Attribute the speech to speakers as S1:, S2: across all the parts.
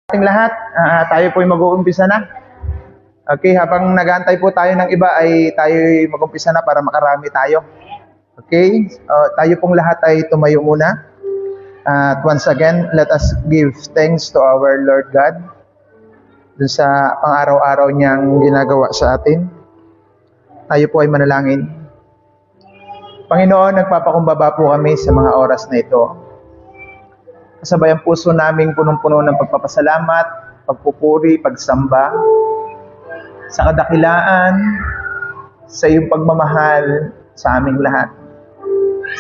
S1: Ating lahat, tayo po ay mag-uumpisa na. Okay, habang nag-aantay po tayo ng iba ay tayo mag-umpisa na para makarami tayo. Okay, tayo pong lahat ay tumayo muna. At once again, let us give thanks to our Lord God dun sa pang-araw-araw niyang ginagawa sa atin. Tayo po ay manalangin. Panginoon, nagpapakumbaba po kami sa mga oras na ito. Kasabay ang puso naming punong-puno ng pagpapasalamat, pagpupuri, pagsamba, sa kadakilaan, sa iyong pagmamahal sa aming lahat.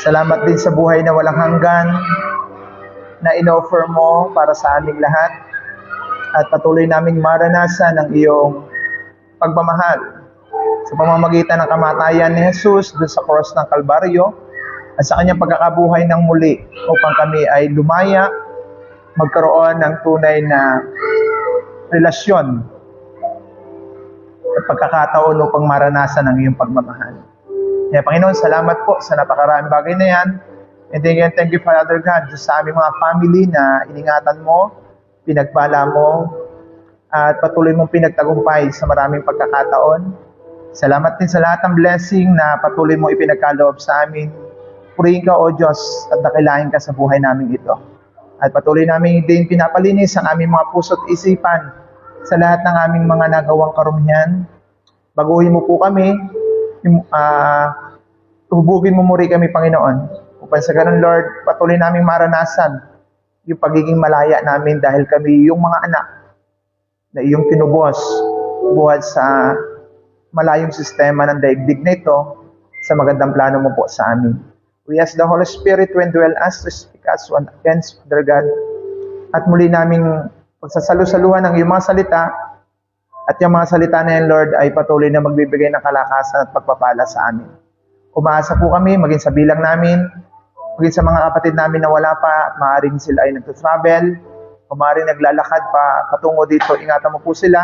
S1: Salamat din sa buhay na walang hanggan na inoffer mo para sa aming lahat at patuloy naming maranasan ang iyong pagmamahal sa pamamagitan ng kamatayan ni Jesus doon sa cross ng Kalbaryo at sa kanyang pagkakabuhay ng muli upang kami ay lumaya, magkaroon ng tunay na relasyon at pagkakataon upang maranasan ang iyong pagmamahal. Kaya Panginoon, salamat po sa napakaraming bagay na yan. And again, thank you Father God sa aming mga family na iningatan mo, pinagpala mo, at patuloy mong pinagtagumpay sa maraming pagkakataon. Salamat din sa lahat ng blessing na patuloy mo ipinagkaloob sa amin. Purihin ka, O Diyos, at dakilain ka sa buhay namin ito. At patuloy namin din pinapalinis ang aming mga puso't isipan sa lahat ng aming mga nagawang karumihan. Baguhin mo po kami, hubugin mo muli kami, Panginoon. Upang sa ganun, Lord, patuloy namin maranasan yung pagiging malaya namin dahil kami yung mga anak na iyong tinubos buhat sa malayong sistema ng daigdig na ito sa magandang plano mo po sa amin. We ask the Holy Spirit to indwell us, to speak us once again, Father God. At muli naming pagsasalu-saluhan ng iyong mga salita at yung mga salita na yan, Lord, ay patuloy na magbibigay ng kalakasan at pagpapala sa amin. Umaasa po kami, maging sa bilang namin, maging sa mga kapatid namin na wala pa, at maaaring sila ay nagtatravel, o maaaring naglalakad pa patungo dito, ingatan mo po sila,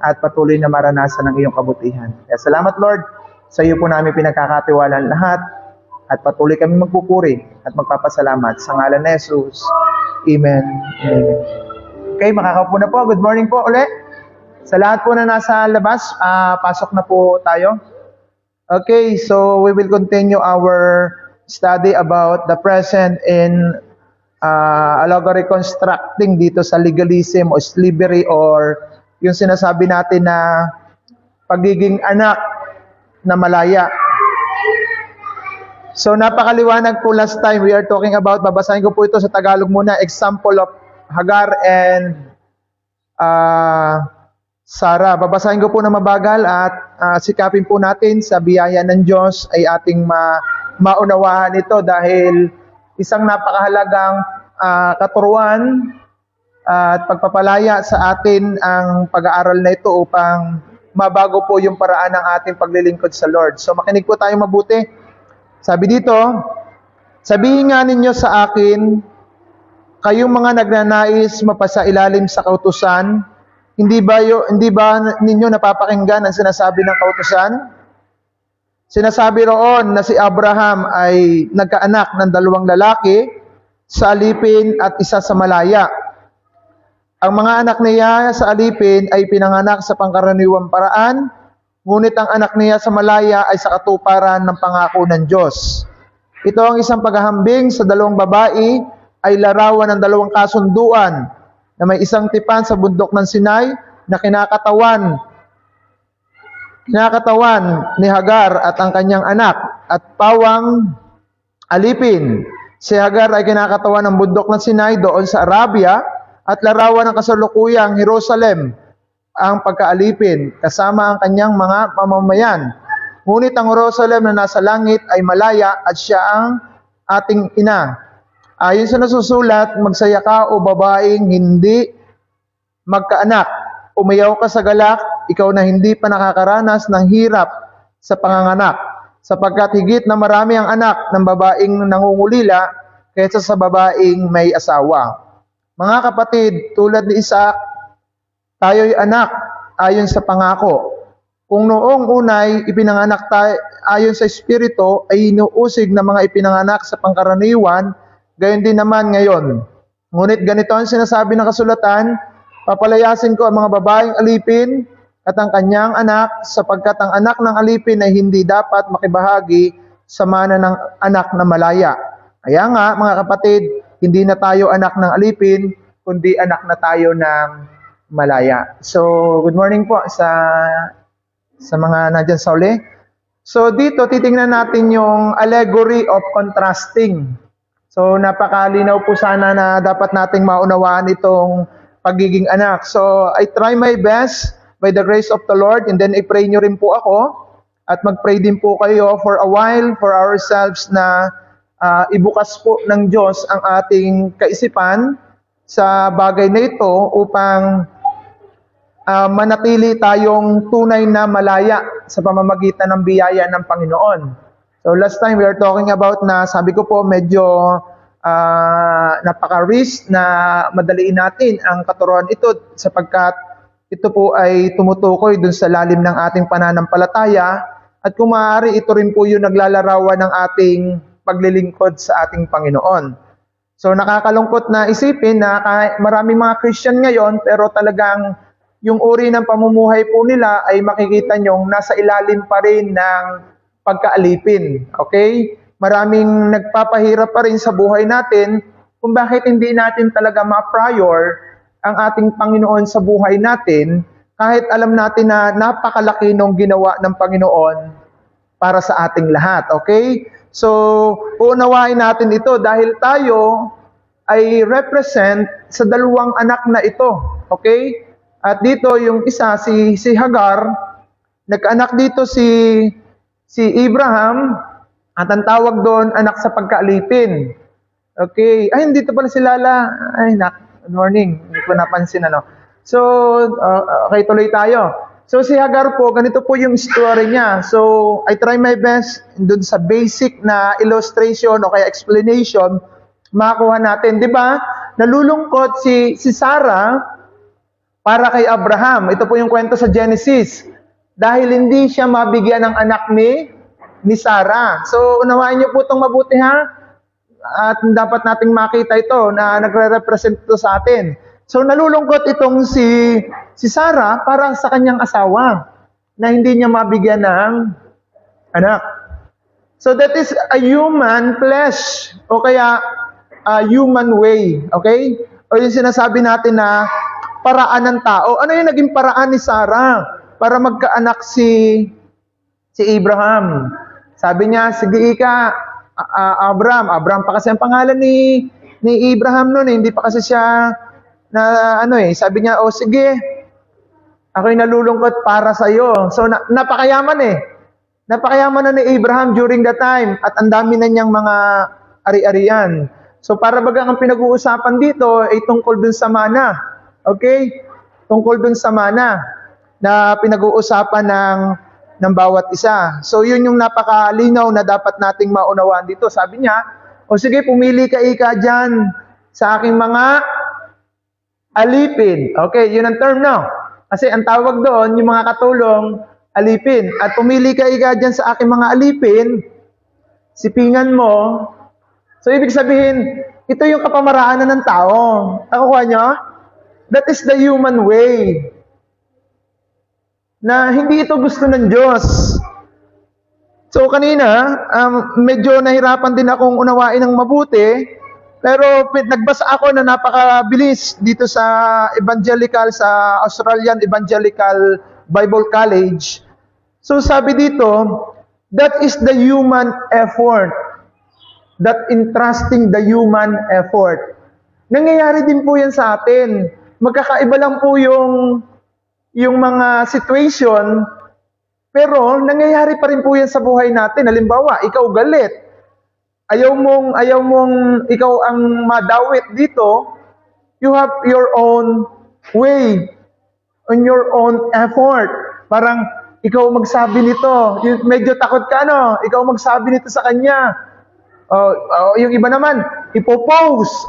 S1: at patuloy na maranasan ng iyong kabutihan. Kaya salamat, Lord, sa iyo po namin pinagkakatiwalaan lahat, at patuloy kami magpupuri at magpapasalamat sa ngalan ni Jesus. Amen. Amen. Okay, makakaupo na po. Good morning po ulit. Sa lahat po na nasa labas, pasok na po tayo. Okay, so we will continue our study about the present in allegory constructing dito sa legalism o slavery or yung sinasabi natin na pagiging anak na malaya. So napakaliwanag po last time we are talking about, babasahin ko po ito sa Tagalog muna, example of Hagar and Sarah. Babasahin ko po na mabagal at sikapin po natin sa biyaya ng Diyos ay ating maunawahan ito dahil isang napakahalagang katuruan at pagpapalaya sa atin ang pag-aaral na ito upang mabago po yung paraan ng ating paglilingkod sa Lord. So makinig po tayo mabuti. Sabi dito, sabihin nga ninyo sa akin, kayong mga nagnanais mapasailalim sa kautusan, hindi ba ninyo napapakinggan ang sinasabi ng kautusan? Sinasabi roon na si Abraham ay nagkaanak ng 2 lalaki, sa alipin at isa sa malaya. Ang mga anak niya sa alipin ay pinanganak sa pangkaraniwang paraan, ngunit ang anak niya sa malaya ay sa katuparan ng pangako ng Diyos. Ito ang isang paghahambing sa 2 babae ay larawan ng 2 kasunduan na may isang tipan sa bundok ng Sinai na kinakatawan ni Hagar at ang kanyang anak at pawang alipin. Si Hagar ay kinakatawan ng bundok ng Sinai doon sa Arabia at larawan ng kasalukuyang Jerusalem ang pagkaalipin kasama ang kanyang mga mamamayan. Ngunit ang Jerusalem na nasa langit ay malaya at siya ang ating ina. Ayon sa nasusulat, magsaya ka o babaeng hindi magkaanak. Umayaw ka sa galak, ikaw na hindi pa nakakaranas ng hirap sa panganganak, sapagkat higit na marami ang anak ng babaeng nangungulila kaysa sa babaeng may asawa. Mga kapatid, tulad ni Isaac, tayo'y anak ayon sa pangako. Kung noong unay ipinanganak tayo ayon sa Espiritu ay inuusig na mga ipinanganak sa pangkaraniwan, gayon din naman ngayon. Ngunit ganito ang sinasabi ng kasulatan, Papalayasin ko ang mga babaeng alipin at ang kanyang anak, sapagkat ang anak ng alipin ay hindi dapat makibahagi sa mana ng anak na malaya. Kaya nga, mga kapatid, hindi na tayo anak ng alipin, kundi anak na tayo ng malaya. So, good morning po sa mga nandyan sa uli. So, dito, titingnan natin yung allegory of contrasting. So, napakalinaw po sana na dapat nating maunawaan itong pagiging anak. So, I try my best by the grace of the Lord, and then i-pray nyo rin po ako at mag-pray din po kayo for a while for ourselves na ibukas po ng Diyos ang ating kaisipan sa bagay na ito upang manatili tayong tunay na malaya sa pamamagitan ng biyaya ng Panginoon. So last time we are talking about na sabi ko po medyo napaka-risk na madaliin natin ang katuruan ito sapagkat ito po ay tumutukoy dun sa lalim ng ating pananampalataya at kung maaari ito rin po yung naglalarawan ng ating paglilingkod sa ating Panginoon. So nakakalungkot na isipin na maraming mga Christian ngayon pero talagang yung uri ng pamumuhay po nila ay makikita nyong nasa ilalim pa rin ng pagkaalipin. Okay? Maraming nagpapahirap pa rin sa buhay natin kung bakit hindi natin talaga ma-prior ang ating Panginoon sa buhay natin kahit alam natin na napakalaki nung ginawa ng Panginoon para sa ating lahat. Okay? So, uunawain natin ito dahil tayo ay represent sa dalawang anak na ito. Okay? At dito yung isa, si Hagar, nagkaanak dito si Abraham, at ang tawag doon, anak sa pagkaalipin. Okay. Ay, dito pala si Lala. Ay, good morning. Hindi ko napansin, ano. So, okay, tuloy tayo. So, si Hagar po, ganito po yung story niya. So, I try my best doon sa basic na illustration o kaya explanation, makakuha natin. Di ba? Nalulungkot si Sarah para kay Abraham. Ito po yung kwento sa Genesis. Dahil hindi siya mabigyan ng anak ni Sarah. So, unawain niyo po itong mabuti ha. At dapat nating makita ito na nagre-represent ito sa atin. So, nalulungkot itong si Sarah para sa kanyang asawa na hindi niya mabigyan ng anak. So, that is a human flesh o kaya a human way. Okay? O yung sinasabi natin na paraan ng tao. Ano yung naging paraan ni Sarah para magkaanak si Abraham? Sabi niya, sige ika, Abraham pa kasi ang pangalan ni Abraham noon, hindi pa kasi siya na sabi niya, oh sige, ako'y nalulungkot para sa iyo. So napakayaman Napakayaman na ni Abraham during that time at ang dami na niyang mga ari-arian. So para bagang ang pinag-uusapan dito ay tungkol dun sa mana. Okay? Tungkol dun sa mana na pinag-uusapan ng bawat isa. So yun yung napakalinaw na dapat nating maunawaan dito. Sabi niya, o sige, pumili ka ika dyan sa aking mga alipin. Okay, yun ang term no. Kasi ang tawag doon, yung mga katulong, alipin. At pumili ka ika dyan sa aking mga alipin, sipingan mo. So ibig sabihin, ito yung kapamaraanan ng tao. Nakukuha nyo? That is the human way. Na hindi ito gusto ng Diyos. So kanina, medyo nahirapan din akong unawain ng mabuti, pero nagbasa ako na napakabilis dito sa sa Australian Evangelical Bible College. So sabi dito, that is the human effort. That entrusting the human effort. Nangyayari din po yan sa atin. Magkakaiba lang po yung mga situation, pero nangyayari pa rin po yan sa buhay natin. Halimbawa, ikaw galit. Ayaw mong ikaw ang madawit dito. You have your own way, on your own effort. Parang ikaw magsabi nito. Medyo takot ka, no? Ikaw magsabi nito sa kanya. Yung iba naman, ipopost,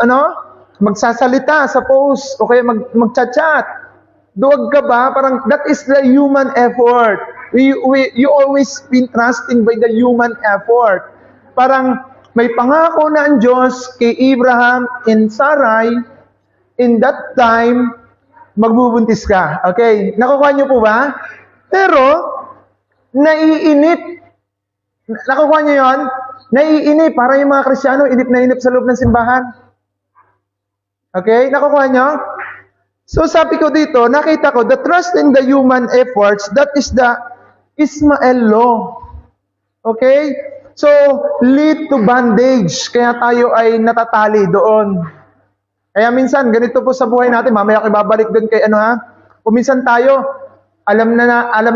S1: magsasalita sa post, o kaya magchat-chat. Duwag ka ba? Parang that is the human effort. You always been trusting by the human effort. Parang may pangako na ang Diyos kay Abraham and Sarai in that time magbubuntis ka. Okay? Nakukuha niyo po ba? Pero, naiinip. Nakukuha niyo yun? Naiinip. Para yung mga Kristiyano, inip na inip sa loob ng simbahan. Okay? Nakukuha niyo? So sabi ko dito, nakita ko, the trust in the human efforts, that is the Ismael law. Okay? So, lead to bondage. Kaya tayo ay natatali doon. Kaya minsan, ganito po sa buhay natin, mamaya ko ibabalik doon kay kung minsan tayo, alam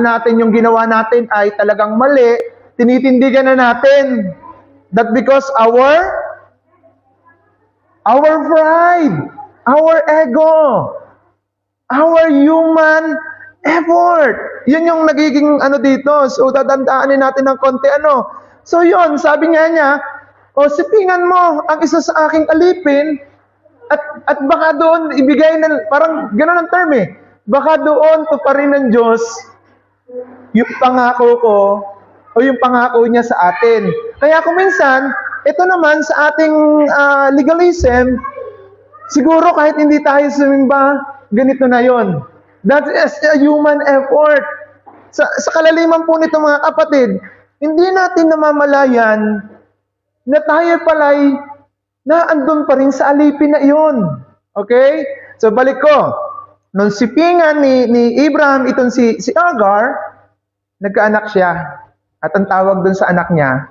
S1: natin yung ginawa natin ay talagang mali, tinitindigan na natin. That because our pride, our ego, our human effort. Yun yung nagiging dito. So, dadandaanin natin ng konti So, yun, sabi nga niya, sipingan mo ang isa sa aking alipin at baka doon ibigay parang gano'n ang term baka doon tuparin ng Diyos yung pangako ko o yung pangako niya sa atin. Kaya kung minsan, ito naman sa ating legalism, siguro kahit hindi tayo sumimba, ganito na yon. That is a human effort. Sa kalaliman po nito mga kapatid, hindi natin namamalayan na tayo pala'y naandun pa rin sa alipin na iyon. Okay? So balik ko. Nung sipingan ni Abraham, itong si Agar, nagkaanak siya. At ang tawag dun sa anak niya,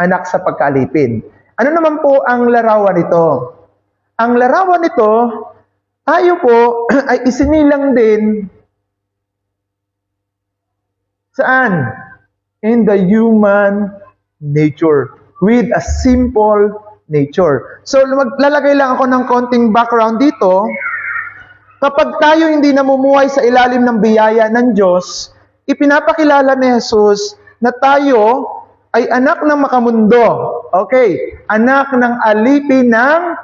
S1: anak sa pagkaalipin. Ano naman po ang larawan nito? Ang larawan nito, tayo po ay isinilang din saan? In the human nature. With a simple nature. So, maglalagay lang ako ng konting background dito. Kapag tayo hindi namumuhay sa ilalim ng biyaya ng Diyos, ipinapakilala ni Jesus na tayo ay anak ng makamundo. Okay, anak ng alipin ng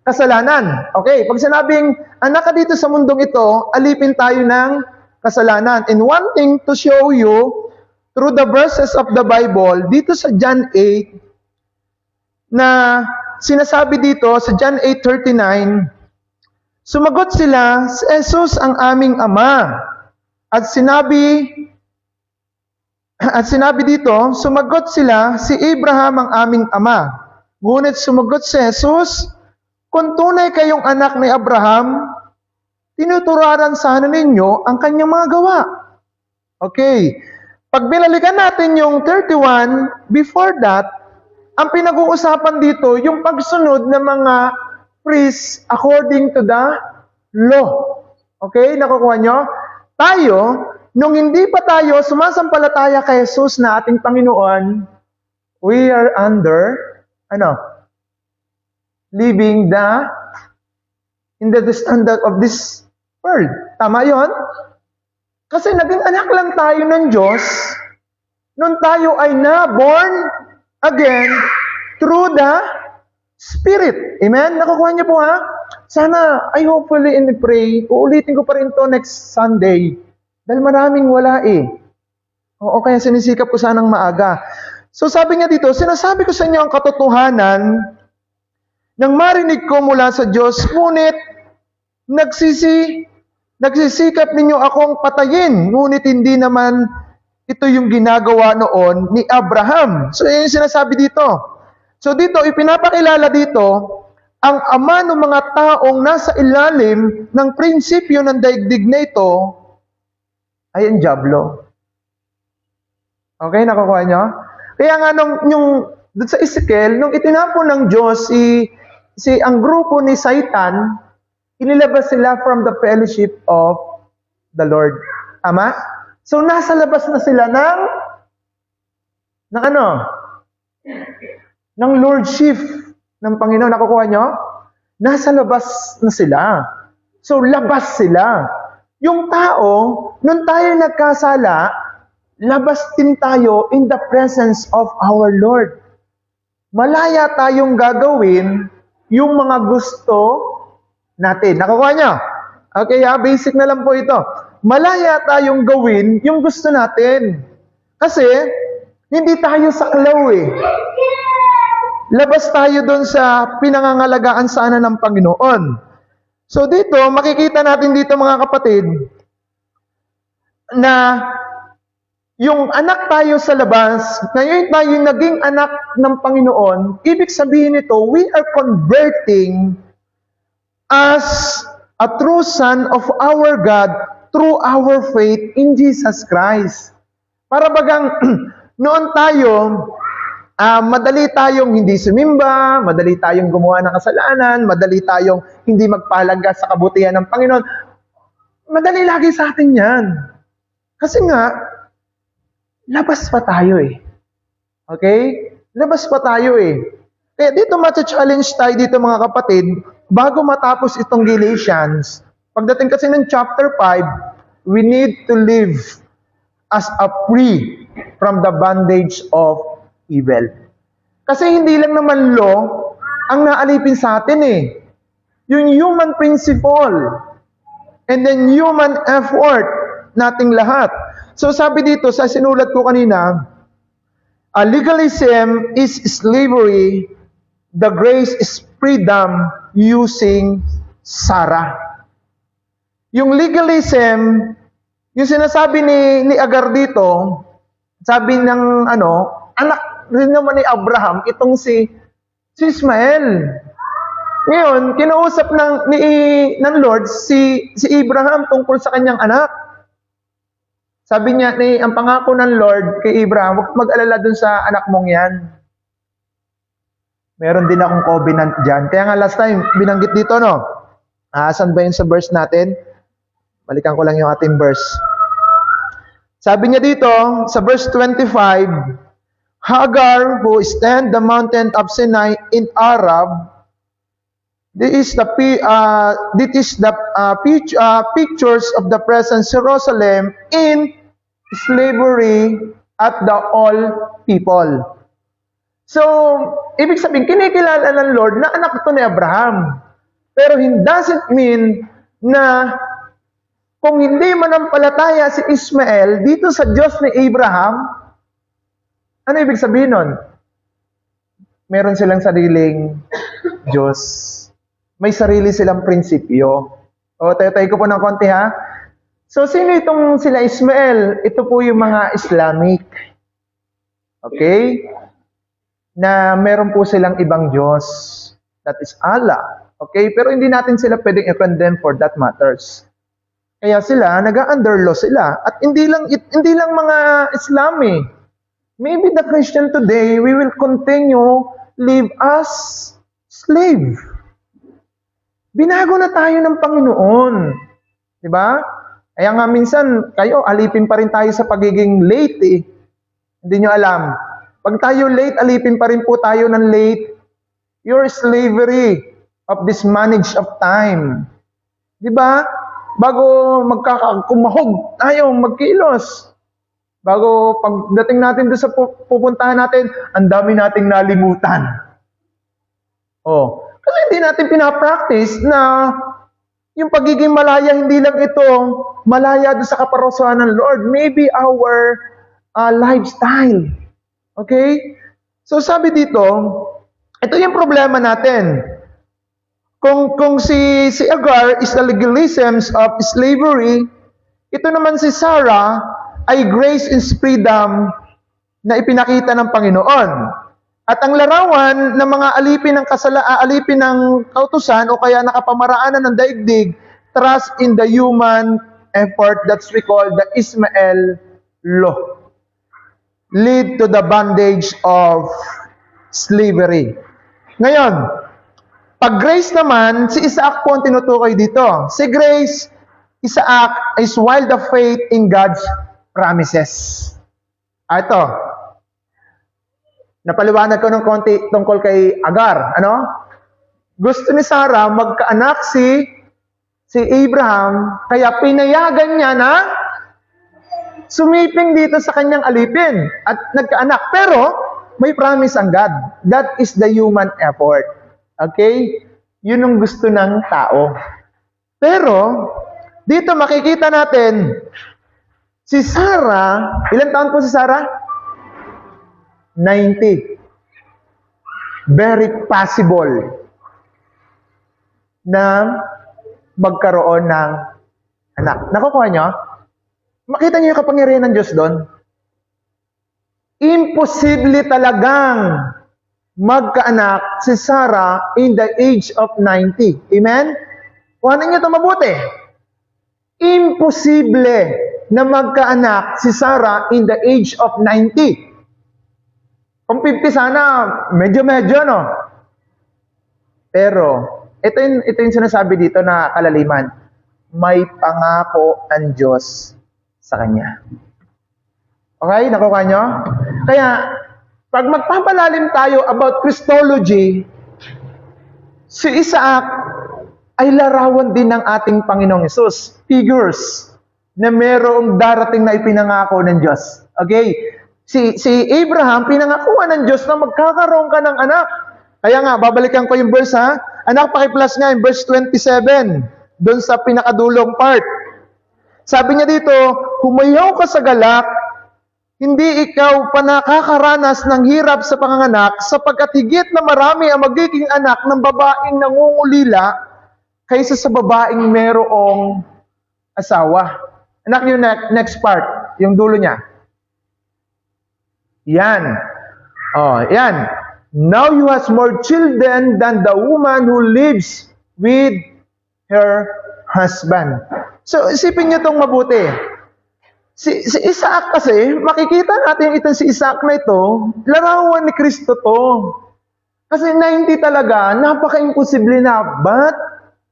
S1: kasalanan. Okay, pag sinabing anak ka dito sa mundong ito, alipin tayo ng kasalanan. And one thing to show you, through the verses of the Bible, dito sa John 8, na sinasabi dito sa John 8:39, sumagot sila, si Jesus ang aming Ama. At sinabi dito, sumagot sila, si Abraham ang aming Ama. Ngunit sumagot si Jesus, kung tunay kayong anak ni Abraham, tinuturaran sana ninyo ang kanyang mga gawa. Okay. Pag binalikan natin yung 31, before that, ang pinag-uusapan dito, yung pagsunod ng mga priests according to the law. Okay? Nakukuha nyo? Tayo, nung hindi pa tayo sumasampalataya kay Jesus na ating Panginoon, we are under, living in the standard of this world. Tama yon? Kasi naging anak lang tayo ng Diyos nung tayo ay na-born again through the Spirit. Amen? Nakukuha niyo po Sana, I hopefully and pray, uulitin ko pa rin to next Sunday. Dahil maraming wala Oo, kaya sinisikap ko sanang maaga. So sabi niya dito, sinasabi ko sa inyo ang katotohanan nang marinig ko mula sa Diyos, ngunit nagsisikap ninyo akong patayin, ngunit hindi naman ito yung ginagawa noon ni Abraham. So, yun yung sinasabi dito. So, dito, ipinapakilala dito, ang ama ng mga taong nasa ilalim ng prinsipyo ng daigdig na ito ay ang dyablo. Okay, nakukuha nyo? Kaya nga, doon sa Ezekiel, nung itinapon ng Diyos, ang grupo ni Satan, inilabas sila from the fellowship of the Lord. Tama? So, nasa labas na sila ng lordship ng Panginoon. Nakukuha nyo? Nasa labas na sila. So, labas sila. Yung tao, nung tayo nagkasala, labas din tayo in the presence of our Lord. Malaya tayong gagawin yung mga gusto natin. Nakukuha nyo? Okay, basic na lang po ito. Malaya tayong gawin yung gusto natin. Kasi, hindi tayo saklaw Labas tayo doon sa pinangangalagaan sana ng Panginoon. So dito, makikita natin dito mga kapatid, na yung anak tayo sa labas, ngayon tayo naging anak ng Panginoon, ibig sabihin nito, we are converting as a true son of our God through our faith in Jesus Christ. Para bagang noon tayo, madali tayong hindi sumimba, madali tayong gumawa ng kasalanan, madali tayong hindi magpahalaga sa kabutihan ng Panginoon. Madali lagi sa atin yan. Kasi nga, labas pa tayo eh. Okay? Labas pa tayo eh. Kaya dito matcha-challenge tayo dito mga kapatid, bago matapos itong Galatians, pagdating kasi ng chapter 5, we need to live as a free from the bondage of evil. Kasi hindi lang naman law ang naalipin sa atin eh. Yung human principle and then human effort nating lahat. So sabi dito sa sinulat ko kanina, legalism is slavery, the grace is freedom using Sarah. Yung legalism, yung sinasabi ni Agar dito, sabi ng anak rin naman ni Abraham, itong si Ismael. Ngayon, kinausap ng Lord si Abraham tungkol sa kanyang anak. Sabi niya, ang pangako ng Lord kay Abraham, huwag mag-alala dun sa anak mong yan. Meron din akong covenant dyan. Kaya nga last time, binanggit dito, no? Saan ba yun sa verse natin? Balikan ko lang yung ating verse. Sabi niya dito, sa verse 25, Hagar, who stand the mountain of Sinai in Arab, this is the pictures of the present Jerusalem in slavery at the all people. So, ibig sabihin, kinikilala ng Lord na anak ito ni Abraham. Pero it doesn't mean na kung hindi manampalataya si Ismael dito sa Diyos ni Abraham, ano ibig sabihin nun? Meron silang sariling Diyos. May sarili silang prinsipyo. O, tayo ko po ng konti ha. So, sino itong sila Ismael? Ito po yung mga Islamic. Okay? Na meron po silang ibang Diyos. That is Allah. Okay? Pero hindi natin sila pwedeng i-condemn for that matters. Kaya sila, nag-underlaw sila. At hindi lang mga Islami. Maybe the Christian today, we will continue live as slave. Binago na tayo ng Panginoon. Diba? Kaya nga minsan, kayo, alipin pa rin tayo sa pagiging late eh. Hindi nyo alam. Pag tayo late, alipin pa rin po tayo ng late. Your slavery of this manage of time. Diba? Bago kumahog tayo, magkilos. Bago pagdating natin doon sa pupuntahan natin, ang dami nating nalimutan. Kasi hindi natin pinapractice na yung pagiging malaya, hindi lang ito malaya doon sa kaparusahan ng Lord. Maybe our lifestyle. Okay? So sabi dito, ito yung problema natin. Kung si Agar is the legalisms of slavery, ito naman si Sarah ay grace and freedom na ipinakita ng Panginoon. At ang larawan ng mga alipin ng kautusan o kaya nakapamaraanan ng daigdig, trust in the human effort, that's we call the Ismael law, lead to the bondage of slavery. Ngayon, pag grace naman, si Isaac po ang tinutukoy dito. Si grace, Isaac is wild of faith in God's promises. Ito, napaliwanag ko ng konti tungkol kay Agar. Gusto ni Sarah magkaanak si Abraham, kaya pinayagan niya na sumiping dito sa kanyang alipin at nagkaanak. Pero may promise ang God. That is the human effort. Okay? Yun ang gusto ng tao. Pero dito makikita natin si Sarah, ilang taon po si Sarah? 90. Very possible na magkaroon ng anak. Nakukuha nyo? Makita nyo yung kapangyarihan ng Diyos doon? Imposible talagang magkaanak si Sarah in the age of 90. Amen? Kuhanin nyo ito mabuti. Imposible na magkaanak si Sarah in the age of 90. Kung 50 sana, medyo-medyo, no? Pero, ito yung sinasabi dito na kalaliman. May pangako ang Diyos sa kanya. Okay? Nakuha nyo? Kaya, pag magpapalalim tayo about Christology, si Isaac ay larawan din ng ating Panginoong Hesus. Figures na merong darating na ipinangako ng Diyos. Okay? Si Abraham, pinangakuan ng Diyos na magkakaroon ka ng anak. Kaya nga, babalikan ko yung verse ha. Anak, pakiplus nga yung verse 27. Doon sa pinakadulong part. Sabi niya dito, humayaw ka sa galak, hindi ikaw pa nakakaranas ng hirap sa panganganak, sapagkat higit na marami ang magiging anak ng babaeng nangungulila kaysa sa babaeng merong asawa. Anak yung next part, yung dulo niya. Yan. Oh, yan. Now you has more children than the woman who lives with her husband. So, isipin niyo itong mabuti. Si Isaac kasi, makikita natin itong si Isaac na ito, larawan ni Kristo to. Kasi 90 talaga, napaka-imposible na. But,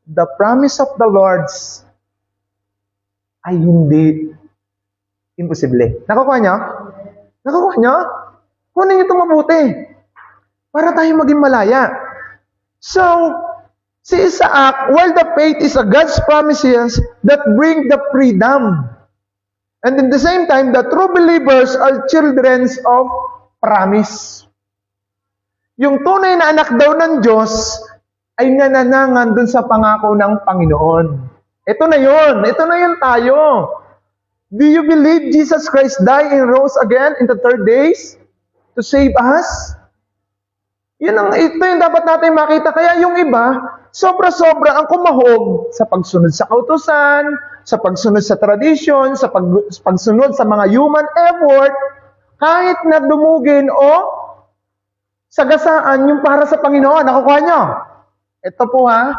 S1: the promise of the Lord ay hindi imposible. Nakukuha niyo? Nakukuha niyo? Kunin niyo itong mabuti. Para tayo maging malaya. So, si Isaac, while the faith is a God's promises that bring the freedom. And in the same time, the true believers are children of promise. Yung tunay na anak daw ng Diyos ay nananangan dun sa pangako ng Panginoon. Ito na yun. Ito na yun tayo. Do you believe Jesus Christ died and rose again in the 3rd days to save us? Ito yung dapat natin makita. Kaya yung iba, sobra-sobra ang kumahog sa pagsunod sa kautusan, sa pagsunod sa tradition, sa pagsunod sa mga human effort, kahit na dumugin o sagasaan yung para sa Panginoon. Nakukuha nyo? Ito po ha,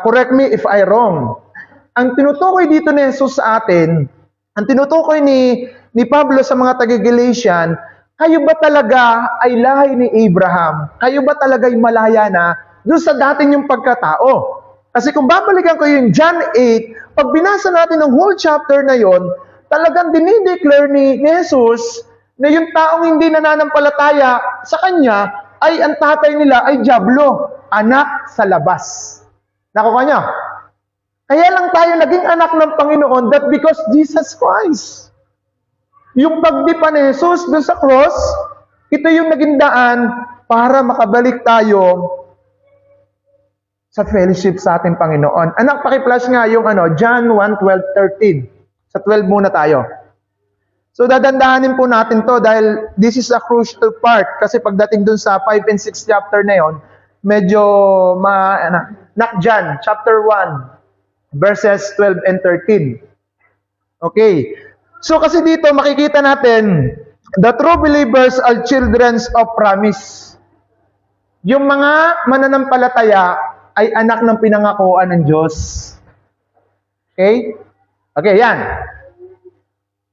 S1: correct me if I wrong. Ang tinutukoy dito ni Jesus sa atin, ang tinutukoy ni Pablo sa mga taga-Galatian, kayo ba talaga ay lahi ni Abraham? Kayo ba talaga ay malaya na doon sa dating yung pagkatao? Kasi kung babalikan ko yung John 8, pag binasa natin ang whole chapter na yon, talagang dinideclare ni Jesus na yung taong hindi nananampalataya sa kanya ay ang tatay nila ay diablo, anak sa labas. Nakuha niyo? Kaya lang tayo naging anak ng Panginoon that because Jesus Christ. Yung pagdipa ni Jesus dun sa cross, ito yung naging daan para makabalik tayo sa fellowship sa ating Panginoon. Anak, paki-flash nga yung John 1:12-13. Sa 12 muna tayo. So, dadandahanin po natin to dahil this is a crucial part kasi pagdating dun sa 5 and 6 chapter na yon, medyo not John, chapter 1. Verses 12 and 13. Okay. So kasi dito makikita natin, the true believers are children of promise. Yung mga mananampalataya ay anak ng pinangakuan ng Diyos. Okay? Okay, yan.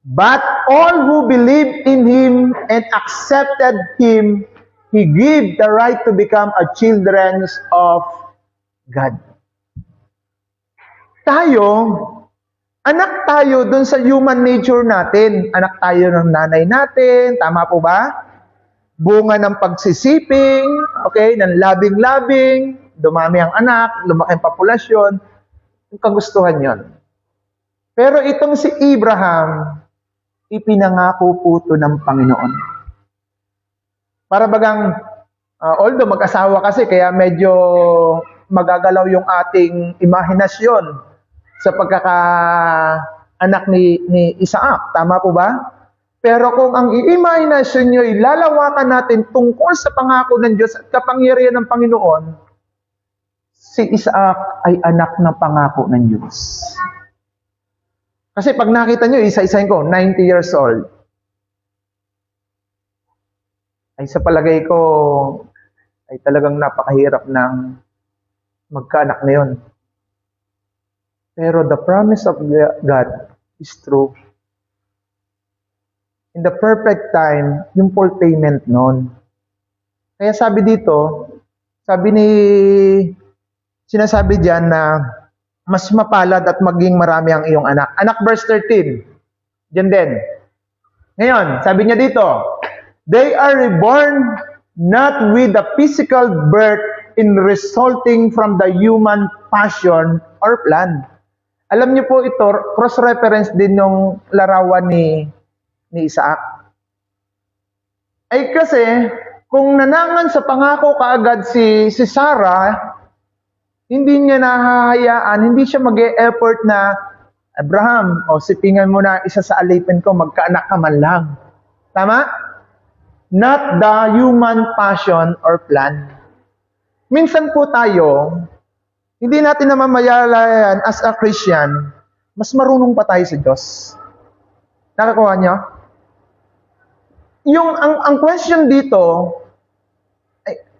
S1: But all who believe in Him and accepted Him, He gave the right to become a children of God. Tayo, anak tayo dun sa human nature natin. Anak tayo ng nanay natin, tama po ba? Bunga ng pagsisiping, okay, ng labing-labing, dumami ang anak, lumaki ang populasyon, yung kagustuhan yon. Pero itong si Abraham, ipinangako po ito ng Panginoon. Para bagang, although mag-asawa kasi, kaya medyo magagalaw yung ating imahinasyon sa pagkakaanak ni Isaac. Tama po ba? Pero kung ang i-imagination nyo, lalawakan natin tungkol sa pangako ng Diyos at kapangyarihan ng Panginoon, si Isaac ay anak na pangako ng Diyos. Kasi pag nakita nyo, isa-isahin ko, 90 years old. Ay sa palagay ko, ay talagang napakahirap ng magkaanak na yun. Pero the promise of God is true. In the perfect time, yung fulfillment nun. Kaya sabi dito, sinasabi diyan na mas mapalad at maging marami ang iyong anak. Anak verse 13. Diyan din. Ngayon, sabi niya dito, they are reborn not with the physical birth in resulting from the human passion or plan. Alam niyo po ito, cross-reference din yung larawan ni Isaac. Ay kasi, kung nanangan sa pangako kaagad si Sarah, hindi niya nahahayaan, hindi siya mag-e-effort na, Abraham, sipingan mo na isa sa alipin ko, magkaanak ka man lang. Tama? Not the human passion or plan. Minsan po tayo, hindi natin naman mayalayan as a Christian, mas marunong pa tayo sa Diyos. Nakakuha niyo? Ang question dito,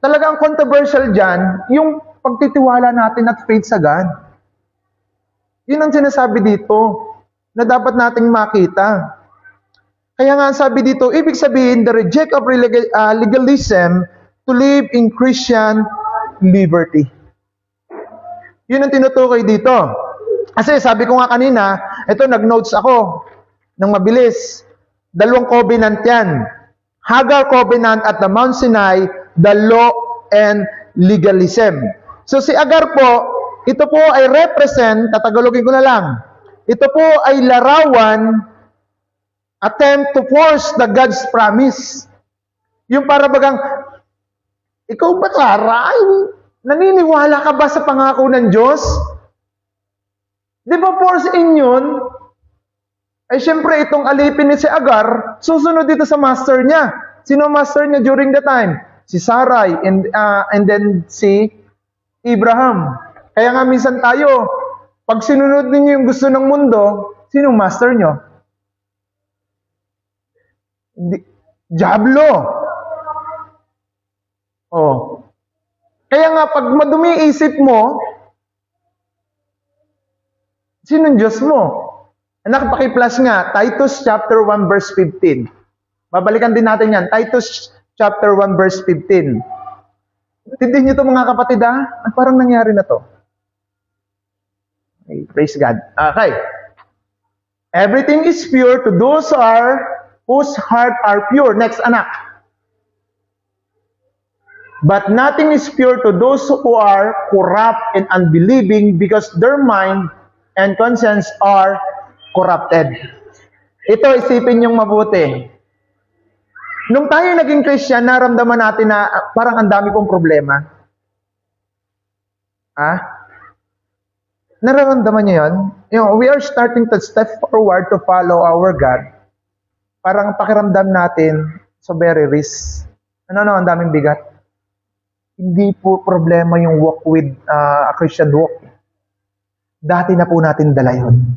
S1: talagang controversial dyan, yung pagtitiwala natin at faith sa God. Yun ang sinasabi dito, na dapat nating makita. Kaya nga sabi dito, ibig sabihin, the reject of legalism to live in Christian liberty. Yun ang tinutukoy dito. Kasi sabi ko nga kanina, ito nag-notes ako ng mabilis. 2 covenant yan. Hagar covenant at the Mount Sinai, the law and legalism. So si Hagar po, ito po ay represent, tatagalogin ko na lang, ito po ay larawan, attempt to force the God's promise. Yung para bagang, ikaw ba Clara, naniniwala ka ba sa pangako ng Diyos? Di ba force in yun? Ay syempre itong alipin ni si Hagar, susunod dito sa master niya. Sino master niya during the time? Si Sarai and then si Abraham. Kaya nga minsan tayo, pag sinunod ninyo yung gusto ng mundo, sinong master nyo? Diablo. Oh. Kaya nga pag madumi isip mo, sinong Diyos mo? Anak, paki-plus nga, Titus chapter 1 verse 15. Babalikan din natin yan. Titus chapter 1 verse 15. Tindihin niyo ito mga kapatid ha? Parang nangyari na to. Okay, praise God. Okay. Everything is pure to those whose heart are pure. Next, anak. But nothing is pure to those who are corrupt and unbelieving because their mind and conscience are corrupted. Ito, isipin yung mabuti. Nung tayo naging Christian, naramdaman natin na parang ang dami kong problema. Nararamdaman niyo yun? We are starting to step forward to follow our God. Parang pakiramdam natin so very risk. Ang daming bigat. Hindi po problema yung walk with a Christian walk. Dati na po natin dala yun.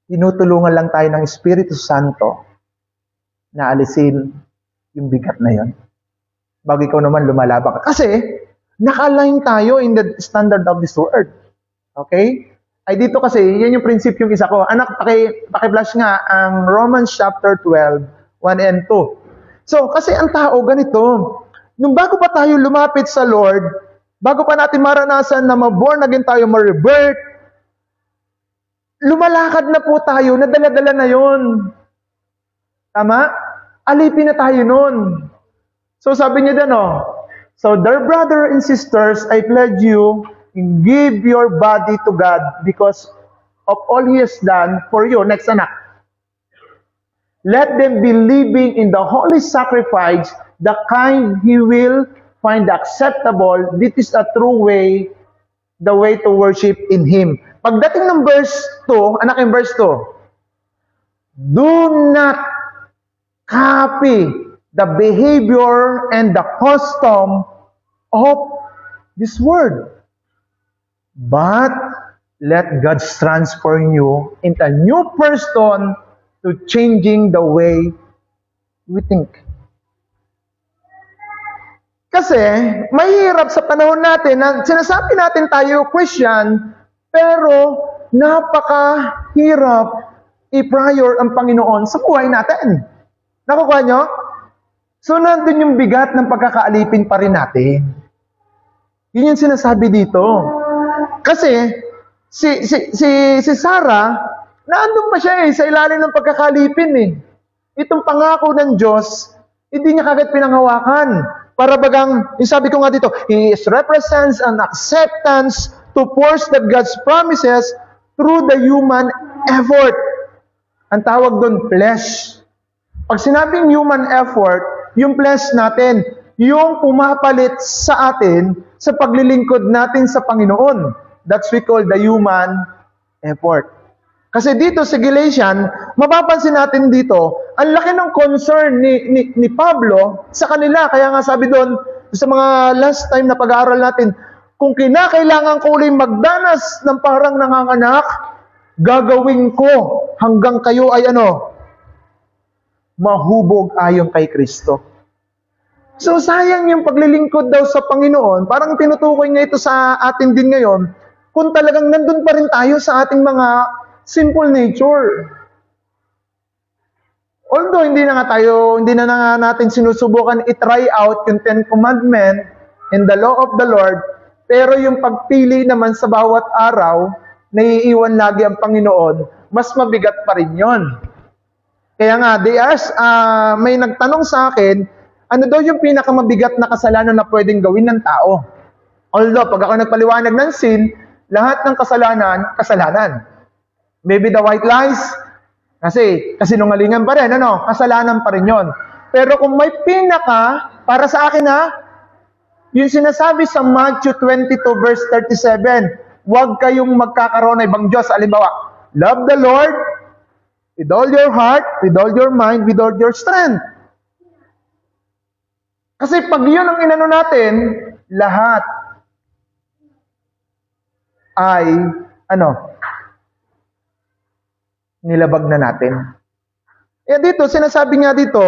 S1: Tinutulungan lang tayo ng Espiritu Santo na alisin yung bigat na yun. Bago ikaw naman lumalaban ka. Kasi, naka-align tayo in the standard of this word. Okay? Ay dito kasi, yan yung prinsipyong isa ko. Anak, paki-flash nga ang Romans chapter 12, 1 and 2. So, kasi ang tao ganito, nung bago pa tayo lumapit sa Lord, bago pa natin maranasan na ma-born again tayo, ma-rebirth, lumalakad na po tayo, nadala-dala na yon. Tama? Alipin na tayo nun. So sabi niya din, so dear brother and sisters, I pledge you, give your body to God because of all He has done for you. Next, anak. Let them be living in the holy sacrifice, the kind He will find acceptable. This is a true way, the way to worship in Him. Pagdating ng verse 2, anak yung verse 2, do not copy the behavior and the custom of this word. But let God transform you into a new person to changing the way we think. Kasi, mahirap sa panahon natin na sinasabi natin tayo Christian, pero napakahirap i-prior ang Panginoon sa buhay natin. Nakukuha nyo? So, nandun yung bigat ng pagkakaalipin pa rin natin. Yun yung sinasabi dito. Kasi, si Sarah, naandun pa siya sa ilalim ng pagkakalipin Itong pangako ng Diyos, hindi niya kagad pinanghawakan. Para bagang, yung sabi ko nga dito, He represents an acceptance to force that God's promises through the human effort. Ang tawag doon, flesh. Pag sinabing human effort, yung flesh natin, yung pumapalit sa atin sa paglilingkod natin sa Panginoon. That's we call the human effort. Kasi dito sa Galatian, mapapansin natin dito, ang laki ng concern ni Pablo sa kanila. Kaya nga sabi doon, sa mga last time na pag-aaral natin, kung kinakailangan ko ulit magdanas ng parang nanganganak, gagawin ko hanggang kayo ay mahubog ayon kay Kristo. So sayang yung paglilingkod daw sa Panginoon, parang tinutukoy niya ito sa atin din ngayon, kung talagang nandun pa rin tayo sa ating mga simple nature. Although hindi na nga natin sinusubukan i-try out yung 10 Commandment and the law of the Lord, pero yung pagpili naman sa bawat araw, naiiwan lagi ang Panginoon, mas mabigat pa rin yon. Kaya nga, may nagtanong sa akin, ano daw yung pinakamabigat na kasalanan na pwedeng gawin ng tao? Although, pag ako nagpaliwanag ng sin, lahat ng kasalanan. Maybe the white lies, kasi kasinungalingan pa rin, kasalanan pa rin yon. Pero kung may para sa akin yung sinasabi sa Matthew 22 verse 37, huwag kayong magkakaroon ng ibang Diyos. Halimbawa, love the Lord with all your heart, with all your mind, with all your strength. Kasi pag yun ang inano natin, lahat ay, nilabag na natin. Dito, sinasabi nga dito,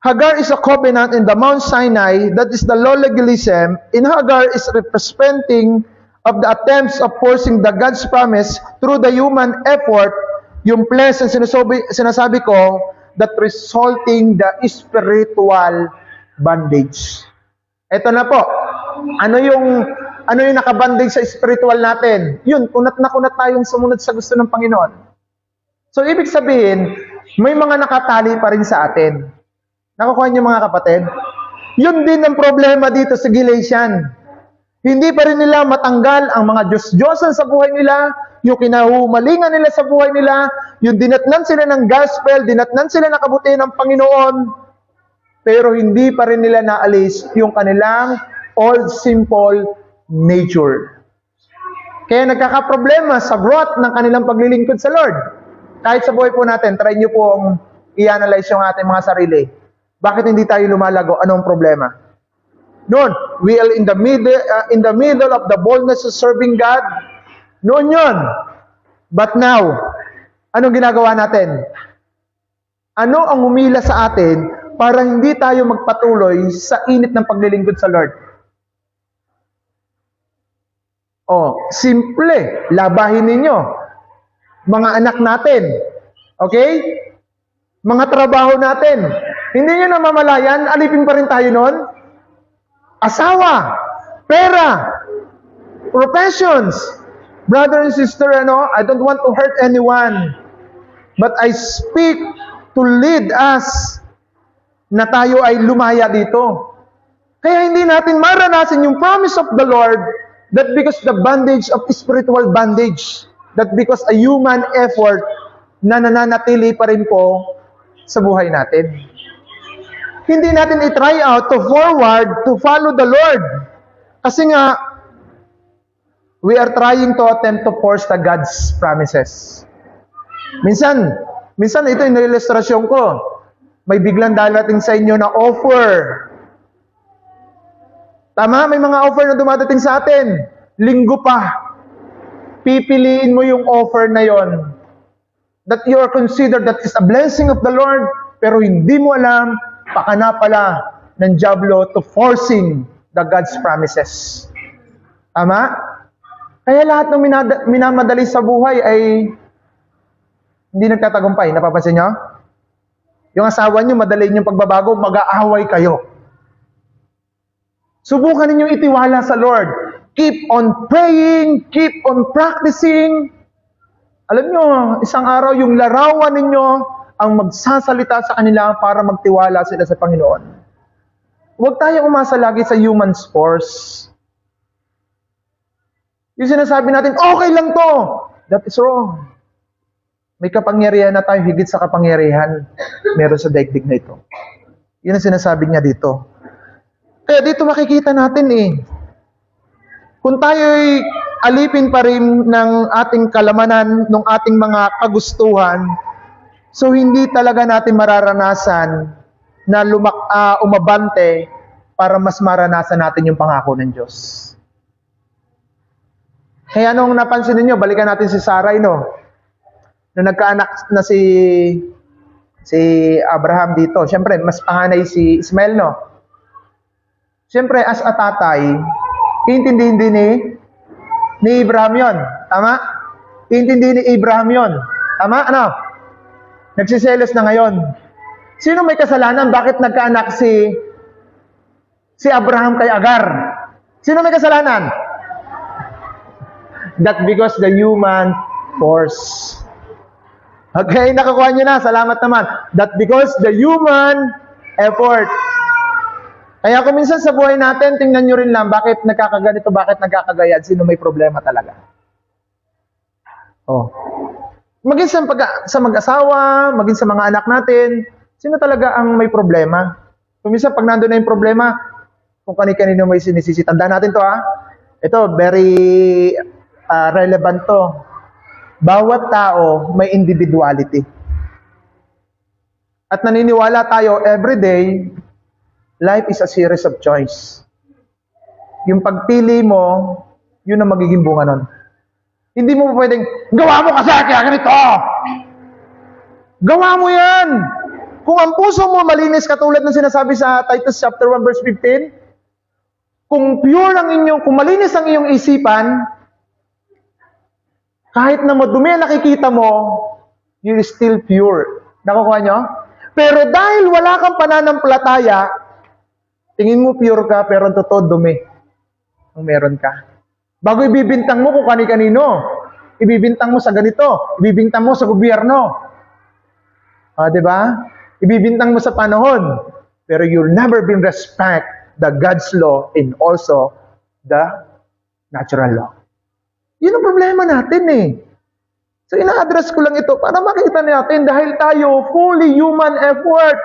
S1: Hagar is a covenant in the Mount Sinai, that is the law legalism. In Hagar is representing of the attempts of forcing the God's promise through the human effort, yung flesh ang sinasabi ko, that resulting the spiritual bondage. Ito na po. Ano yung nakabandage sa spiritual natin? Yun, kunat tayong sumunod sa gusto ng Panginoon. So, ibig sabihin, may mga nakatali pa rin sa atin. Nakukuha niyo mga kapatid? Yun din ang problema dito sa Galatian. Hindi pa rin nila matanggal ang mga Diyos-Diyosan sa buhay nila, yung kinahumalingan nila sa buhay nila, yung dinatnan sila ng gospel, dinatnan sila ng kabutihan ng Panginoon, pero hindi pa rin nila naalis yung kanilang old simple nature. Kaya nagkakaproblema sa growth ng kanilang paglilingkod sa Lord. Kahit sa buhay po natin, try nyo pong i-analyze yung ating mga sarili. Bakit hindi tayo lumalago? Anong problema? Noon, we are in the middle of the boldness of serving God. Noon yun. But now, anong ginagawa natin? Ano ang humila sa atin para hindi tayo magpatuloy sa init ng paglilingkod sa Lord? Simple. Labahin ninyo. Mga anak natin. Okay? Mga trabaho natin. Hindi nyo namamalayan, alipin pa rin tayo nun. Asawa, pera, professions. Brother and sister, I don't want to hurt anyone. But I speak to lead us na tayo ay lumaya dito. Kaya hindi natin maranasan yung promise of the Lord that because the bondage of spiritual bondage, that because a human effort na nananatili pa rin po sa buhay natin. Hindi natin i-try out to forward to follow the Lord. Kasi nga, we are trying to attempt to force the God's promises. Minsan ito yung ilustrasyon ko. May biglang dalating sa inyo na offer. Tama? May mga offer na dumadating sa atin. Linggo pa. Pipiliin mo yung offer na yon that you are considered that is a blessing of the Lord, pero hindi mo alam, pakana pala ng diablo to forcing the God's promises. Tama? Kaya lahat ng minamadali sa buhay ay hindi nagtatagumpay. Napapansin nyo? Yung asawa nyo, madali yung pagbabago, mag-aaway kayo. Subukan ninyong itiwala sa Lord. Keep on praying, keep on practicing. Alam nyo, isang araw yung larawan ninyo ang magsasalita sa kanila para magtiwala sila sa Panginoon. Huwag tayong umasa lagi sa human force. Yung sinasabi natin, okay lang to. That is wrong. May kapangyarihan na tayo higit sa kapangyarihan meron sa daigdig na ito. Yun ang sinasabi niya dito. Kaya dito makikita natin kung tayo'y alipin pa rin ng ating kalamanan, ng ating mga kagustuhan, so hindi talaga natin mararanasan na umabante para mas maranasan natin yung pangako ng Diyos. Kaya nung napansin niyo, balikan natin si Sarai, no? Nung nagkaanak na si Abraham dito, siyempre, mas panganay si Ismael, no? Siyempre, as a tatay, iintindihin din ni Abraham yon. Tama? Iintindihin ni Abraham yon. Tama? Ano? Nagsiselos na ngayon. Sino may kasalanan? Bakit nagkaanak si Abraham kay Agar? Sino may kasalanan? That because the human force. Okay, nakakuha nyo na. Salamat naman. That because the human effort. Kaya kung minsan sa buhay natin, tingnan nyo rin lang, bakit nagkakaganito, bakit nagkakagayan, sino may problema talaga. Maging sa mag-asawa, maging sa mga anak natin, sino talaga ang may problema? Kung minsan, pag nandun na yung problema, kung kani-kanino may sinisisi. Tandaan natin to Ito, very relevant to. Bawat tao may individuality. At naniniwala tayo everyday, life is a series of choice. Yung pagpili mo, yun ang magiging bunga nun. Hindi mo pwedeng, gawa mo kasi kaya ganito! Gawa mo yan! Kung ang puso mo malinis, katulad ng sinasabi sa Titus chapter 1 verse 15, kung pure ang inyong, kung malinis ang iyong isipan, kahit na madumi ang nakikita mo, you're still pure. Nakukuha nyo? Pero dahil wala kang pananampalataya, tingin mo pure ka, pero ang totoo dumi ang meron ka. Bago ibibintang mo kung kani-kanino, ibibintang mo sa ganito, ibibintang mo sa gobyerno. Diba? Ibibintang mo sa panahon, pero you'll never been respect the God's law and also the natural law. Yun ang problema natin So ina-address ko lang ito para makita natin dahil tayo fully human effort.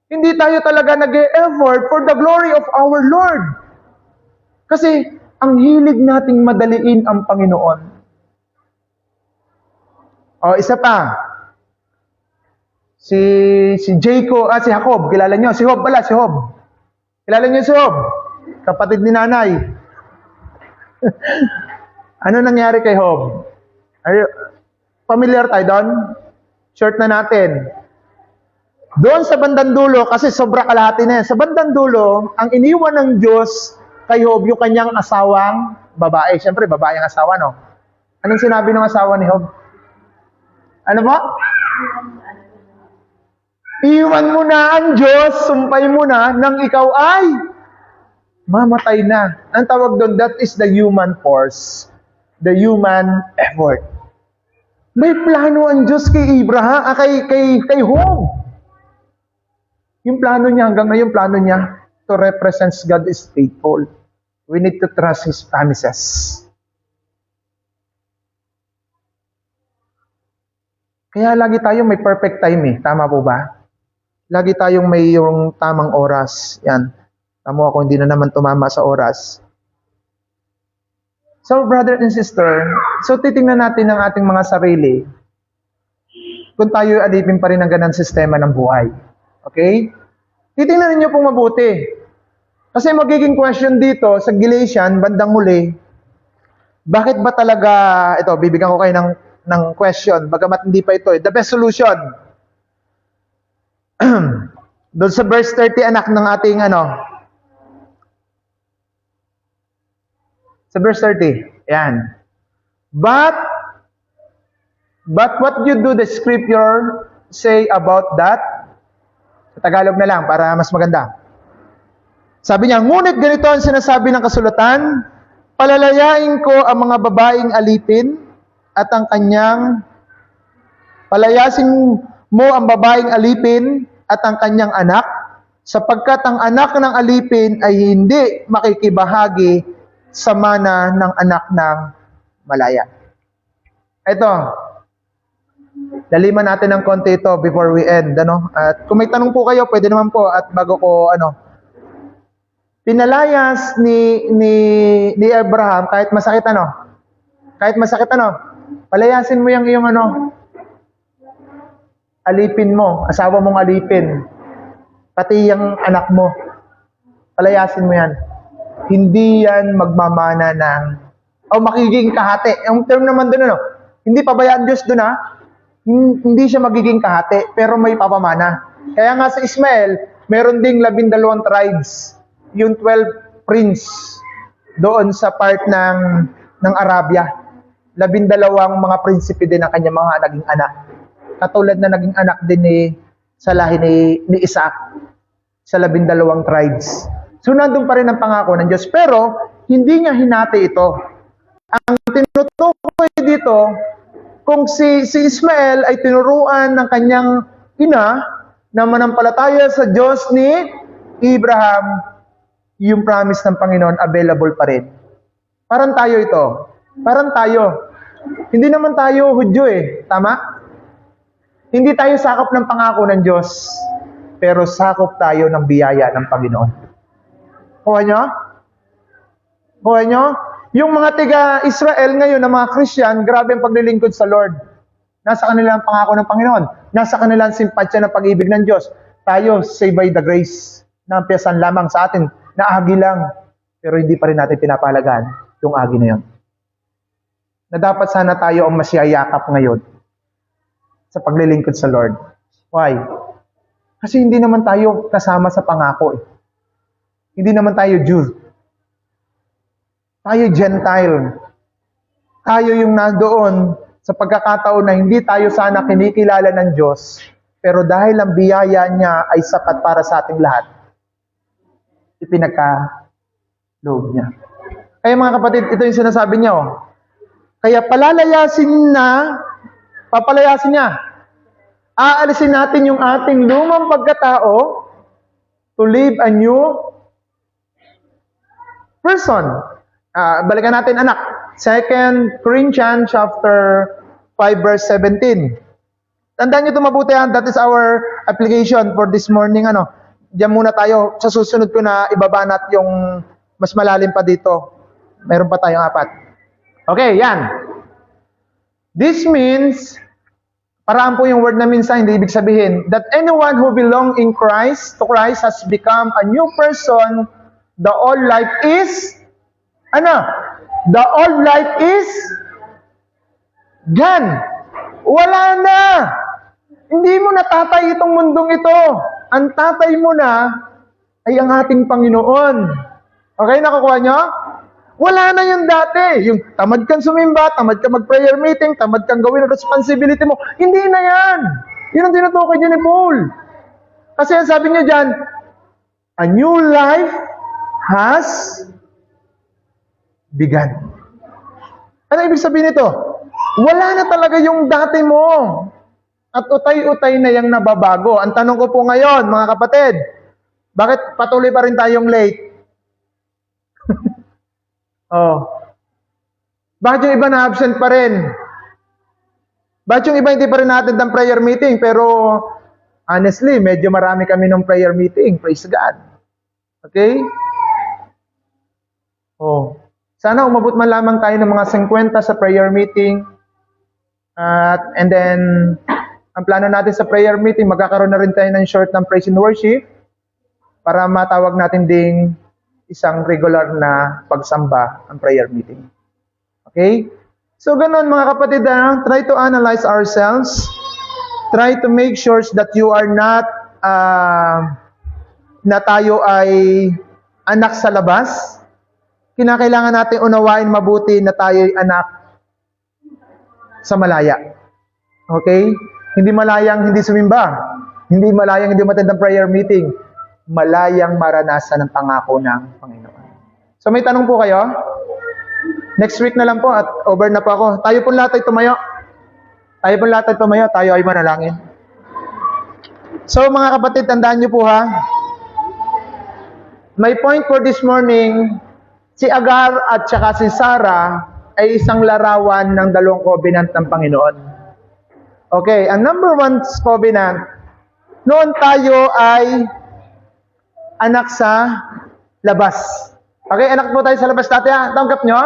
S1: Hindi tayo talaga nag-e-effort for the glory of our Lord. Kasi ang hilig nating madaliin ang Panginoon. Isa pa. Si Jacob, kilala nyo? Si Job. Kilala nyo si Job? Kapatid ni nanay. Ano nangyari kay Job? Familiar tayo doon? Short na natin. Doon sa bandang dulo, kasi sobra kalahati na yan, sa bandang dulo, ang iniwan ng Diyos kay Job, yung kanyang asawang babae. Siyempre, babae ang asawa, no? Anong sinabi ng asawa ni Job? Ano ba? Iwan mo na ang Diyos, sumpay mo na, nang ikaw ay mamatay na. Ang tawag doon, that is the human force. The human effort. May plano ang Diyos kay Abraham, kay Job. Yung plano niya, hanggang ngayon plano niya, to represent God is faithful. We need to trust His promises. Kaya lagi tayo may perfect time Tama po ba? Lagi tayong may yung tamang oras. Yan. Tamo ako, hindi na naman tumama sa oras. So, brother and sister, so titingnan natin ang ating mga sarili kung tayo alipin pa rin ang ganang sistema ng buhay. Okay? Titingnan ninyo pong mabuti. Kasi magiging question dito sa Galatian, bandang huli, bakit ba talaga, ito, bibigyan ko kayo ng question, bagamat hindi pa ito, the best solution. Doon sa verse 30, anak, ng ating sa verse 30, yan. But what you do the scripture say about that? Sa Tagalog na lang, para mas maganda. Sabi niya, ngunit ganito ang sinasabi ng kasulatan, palalayain ko ang mga babaeng alipin at ang kanyang, palayasin mo ang babaeng alipin at ang kanyang anak, sapagkat ang anak ng alipin ay hindi makikibahagi sa mana ng anak ng malaya. Ito, laliman natin ng konti ito before we end. At kung may tanong po kayo, pwede naman po. At bago ko, pinalayas ni Abraham, kahit masakit palayasin mo yung iyong alipin mo, asawa mong alipin, pati yung anak mo, palayasin mo yan. Hindi yan magmamana magiging kahati. Ang term naman doon, hindi pabayaan Diyos doon, hindi siya magiging kahati, pero may papamana. Kaya nga sa Ismael, meron ding 12 tribes, yung 12 prince doon sa part ng Arabia. 12 mga prinsipe din ang kanyang mga naging anak. Katulad na naging anak din sa lahi ni Isaac sa 12 tribes. So nandun pa rin ang pangako ng Diyos, pero hindi niya hinati ito. Ang tinutukoy dito, kung si Ismael ay tinuruan ng kanyang ina na manampalataya sa Diyos ni Abraham, yung promise ng Panginoon available pa rin. Parang tayo ito. Parang tayo. Hindi naman tayo Hudyo Tama? Hindi tayo sakop ng pangako ng Diyos, pero sakop tayo ng biyaya ng Panginoon. Kuha nyo? Yung mga tiga-Israel ngayon, na mga Christian, grabe ang paglilingkod sa Lord. Nasa kanila ang pangako ng Panginoon. Nasa kanila ang simpatsya ng pag-ibig ng Diyos. Tayo, saved by the grace, na piyasan lamang sa atin, na agi lang. Pero hindi pa rin natin pinapahalagaan yung agi na yun. Na dapat sana tayo ang masiyayakap ngayon sa paglilingkod sa Lord. Why? Kasi hindi naman tayo kasama sa pangako. Hindi naman tayo Jew. Tayo Gentile. Tayo yung nandoon sa pagkakataon na hindi tayo sana kinikilala ng Diyos, pero dahil ang biyaya niya ay sapat para sa ating lahat, ipinagkaloob niya. Kaya mga kapatid, ito yung sinasabi niya. Kaya papalayasin niya. Aalisin natin yung ating lumang pagkatao to live a new person. Balikan natin, anak. 2 Corinthians chapter 5 verse 17. Tandaan niyo ito mabuti, that is our application for this morning. Diyan muna tayo. Sa susunod ko na ibabanat yung mas malalim pa dito. Meron pa tayong 4. Okay, yan. This means, paraan po yung word na minsan, hindi ibig sabihin, that anyone who belong in Christ, to Christ, has become a new person. The old life is, The old life is gone. Wala na. Hindi mo natatay itong mundong ito. Ang tatay mo na ay ang ating Panginoon. Okay, nakukuha nyo? Wala na yung dati. Yung tamad kang sumimba, tamad kang mag-prayer meeting, tamad kang gawin ang responsibility mo. Hindi na yan. Yun ang tinutukoy dyan ni Paul. Kasi ang sabi niya dyan, a new life has begun. Ano ibig sabihin nito? Wala na talaga yung dati mo. At utay-utay na yung nababago. Ang tanong ko po ngayon, mga kapatid, bakit patuloy pa rin tayong late? Bakit yung iba na absent pa rin? Bakit yung iba hindi pa rin natin ng prayer meeting? Pero honestly, medyo marami kami ng prayer meeting. Praise God. Okay? Sana umabot man lamang tayo ng mga 50 sa prayer meeting. And then, ang plano natin sa prayer meeting, magkakaroon na rin tayo ng short ng praise and worship para matawag natin ding isang regular na pagsamba, ang prayer meeting. Okay? So ganun mga kapatid, try to analyze ourselves. Try to make sure that you are not na tayo ay anak sa labas. Kinakailangan natin unawain mabuti na tayo ay anak sa malaya. Okay? Hindi malayang hindi sumimba. Hindi malayang hindi matindang prayer meeting. Malayang maranasan ang pangako ng Panginoon. So may tanong po kayo? Next week na lang po at over na po ako. Tayo po lahat ay tumayo. Tayo po lahat ay tumayo. Tayo ay manalangin. So mga kapatid, tandaan niyo po ha. My point for this morning, si Agar at saka si Sarah ay isang larawan ng dalawang covenant ng Panginoon. Okay, ang number one covenant, noon tayo ay anak sa labas. Okay, anak po tayo sa labas dati ha. Tanggap nyo?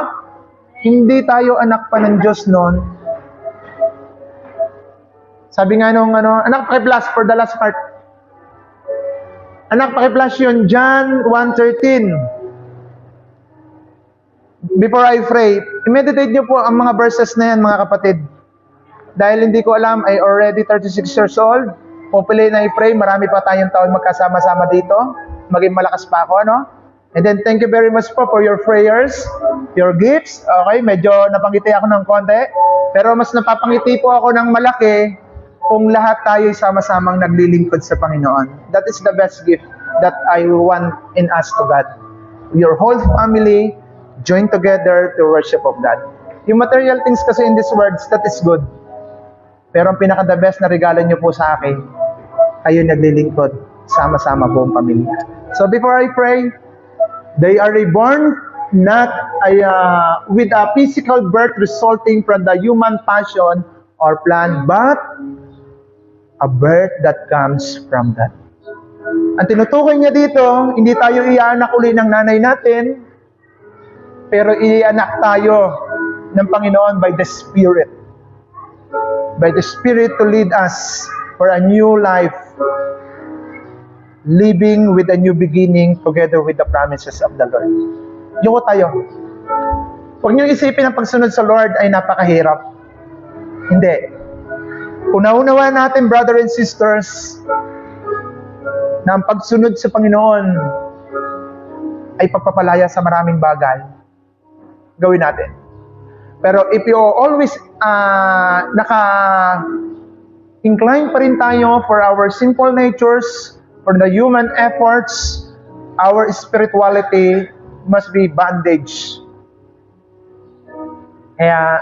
S1: Hindi tayo anak pa ng Diyos noon. Sabi nga nung anak paki-plus for the last part. Anak paki-plus yun, John 1:13. Before I pray, i-meditate nyo po ang mga verses na yan mga kapatid. Dahil hindi ko alam, I already 36 years old. Hopefully na i-pray, marami pa tayong taon magkasama-sama dito. Maging malakas pa ako, And then, thank you very much po for your prayers, your gifts. Okay, medyo napangiti ako ng konti. Pero mas napapangiti po ako ng malaki kung lahat tayo sama-samang naglilingkod sa Panginoon. That is the best gift that I want in us to God. Your whole family join together to worship of God. Yung material things kasi in these words, that is good. Pero ang pinaka-the best na regalo nyo po sa akin, kayo naglilingkod, sama-sama buong pamilya. So before I pray, they are reborn not with a physical birth resulting from the human passion or plan, but a birth that comes from God. Ang tinutukoy niya dito, hindi tayo iaanak uli ng nanay natin, pero iaanak tayo ng Panginoon by the Spirit. By the Spirit to lead us for a new life, living with a new beginning together with the promises of the Lord. Yung tayo. Huwag niyo isipin ang pagsunod sa Lord ay napakahirap. Hindi. Kung naunawa natin, brother and sisters, na ang pagsunod sa Panginoon ay pagpapalaya sa maraming bagay, gawin natin. Pero if you always naka-incline pa rin tayo for our simple natures, for the human efforts, our spirituality must be bandaged. Kaya,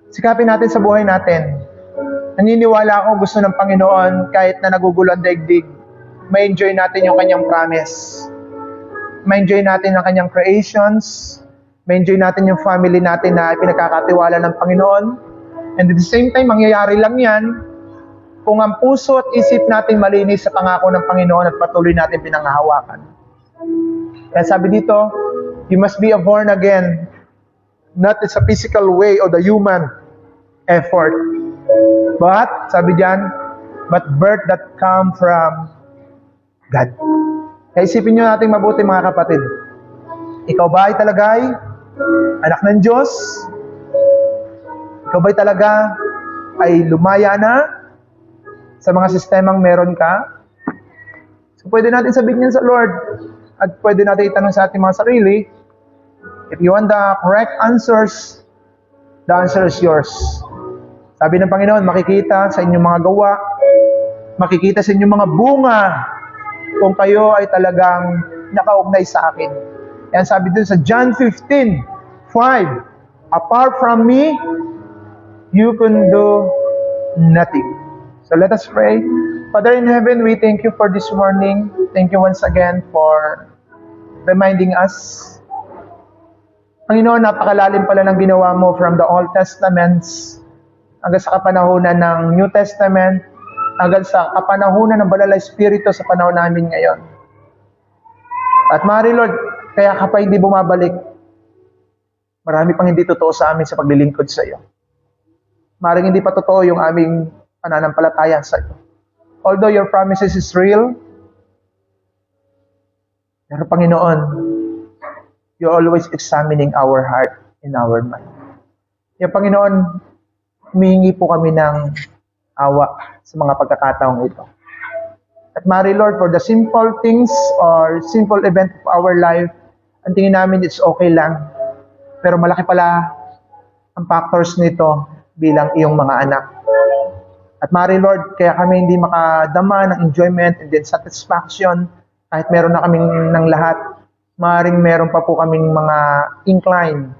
S1: sikapin natin sa buhay natin. Naniniwala ako gusto ng Panginoon kahit na nagugulo ang daigdig, ma-enjoy natin yung kanyang promise. Ma-enjoy natin ang kanyang creations. Ma-enjoy natin yung family natin na pinagkakatiwala ng Panginoon. And at the same time, mangyayari lang yan kung ang puso at isip natin malinis sa pangako ng Panginoon at patuloy natin pinanghahawakan. Kaya sabi dito, you must be born again, not in a physical way or the human effort. But, sabi diyan, but birth that come from God. Kaya isipin nyo natin mabuti mga kapatid. Ikaw ba ay talaga anak ng Diyos? Ikaw ba ay talaga ay lumaya na sa mga sistemang meron ka? So pwede natin sabihin yan sa Lord. At pwede natin itanong sa ating mga sarili, if you want the correct answers, the answer is yours. Sabi ng Panginoon, makikita sa inyong mga gawa, makikita sa inyong mga bunga, kung kayo ay talagang nakaugnay sa akin. Yan sabi dun sa John 15:5, apart from me, you can do nothing. So let us pray. Father in heaven, we thank you for this morning. Thank you once again for reminding us. Panginoon, napakalalim pala ng ginawa mo from the Old Testaments hanggang sa kapanahunan ng New Testament, hanggang sa kapanahunan ng Banal na Espiritu sa panahon namin ngayon. At maaari, Lord, kaya ka pa hindi bumabalik. Marami pang hindi totoo sa amin sa paglilingkod sa iyo. Maaaring hindi pa totoo yung aming pananampalataya sa iyo. Although your promises is real, Pero Panginoon, you're always examining our heart and our mind. Kaya Panginoon, humihingi po kami ng awa sa mga pagkakataong ito. At Mary Lord, for the simple things or simple event of our life, ang tingin namin it's okay lang. Pero malaki pala ang factors nito bilang iyong mga anak. At Mary Lord, kaya kami hindi makadama ng enjoyment and then satisfaction kahit meron na kaming ng lahat. Maring meron pa po kaming mga incline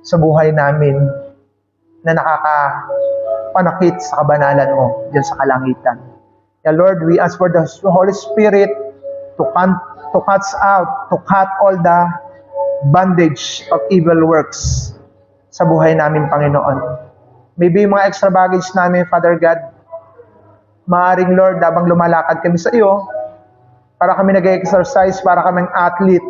S1: sa buhay namin na nakakapanakit sa kabanalan mo dyan sa kalangitan. Kaya Lord, we ask for the Holy Spirit to cut all the bondage of evil works sa buhay namin, Panginoon. Maybe yung mga extra baggage namin, Father God, maaring Lord, habang lumalakad kami sa iyo, para kami nag-exercise, para kaming athlete,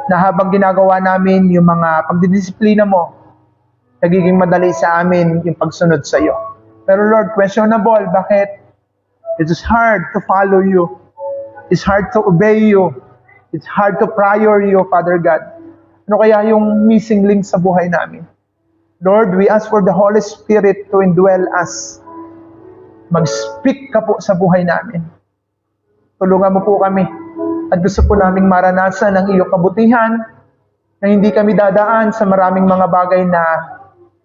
S1: na habang ginagawa namin yung mga pagdidisiplina mo, nagiging madali sa amin yung pagsunod sa iyo. Pero Lord, questionable, bakit? It is hard to follow you. It's hard to obey you. It's hard to prior you, Father God. Ano kaya yung missing link sa buhay namin? Lord, we ask for the Holy Spirit to indwell us. Mag-speak ka po sa buhay namin. Tulungan mo po kami. At gusto po naming maranasan ang iyong kabutihan na hindi kami dadaan sa maraming mga bagay na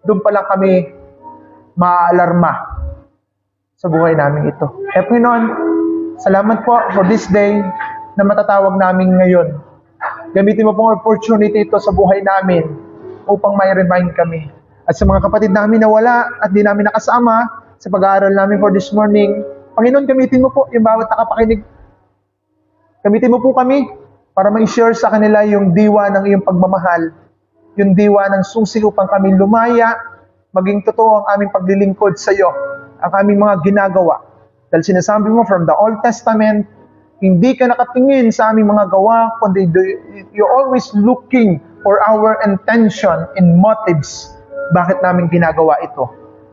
S1: doon pa lang kami maaalarma sa buhay namin ito. Kaya Panginoon, salamat po for this day na matatawag namin ngayon. Gamitin mo pong opportunity ito sa buhay namin upang may remind kami. At sa mga kapatid namin na wala at di namin nakasama sa pag-aaral namin for this morning, Panginoon, gamitin mo po yung bawat nakapakinig. Gamitin mo po kami para ma-share sa kanila yung diwa ng iyong pagmamahal, yung diwa ng susi upang kami lumaya, maging totoo ang aming paglilingkod sa iyo, ang aming mga ginagawa. Dahil sinasabi mo from the Old Testament, hindi ka nakatingin sa aming mga gawa, kundi you're always looking for our intention and motives. Bakit namin ginagawa ito?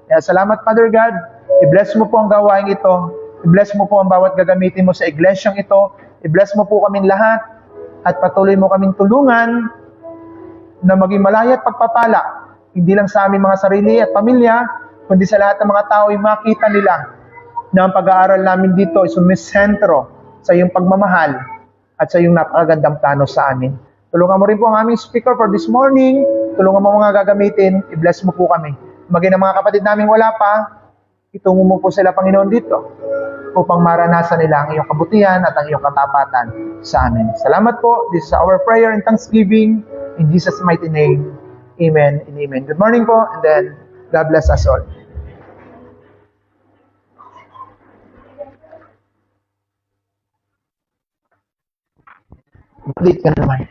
S1: Kaya salamat, Father God. I-bless mo po ang gawain ito. I-bless mo po ang bawat gagamitin mo sa iglesyang ito. I-bless mo po kaming lahat. At patuloy mo kaming tulungan na maging malaya at pagpapala. Hindi lang sa aming mga sarili at pamilya, kundi sa lahat ng mga tao ay makita nila na ang pag-aaral namin dito ay sumisentro sa iyong pagmamahal at sa iyong napakagandang plano sa amin. Tulungan mo rin po ang aming speaker for this morning. Tulungan mo mga gagamitin. I-bless mo po kami. Maging ang mga kapatid namin wala pa, itungo mo po sila, Panginoon, dito upang maranasan nila ang iyong kabutihan at ang iyong katapatan sa amin. Salamat po. This is our prayer and thanksgiving in Jesus' mighty name. Amen and amen. Good morning po, and then God bless us all. Complete ka naman.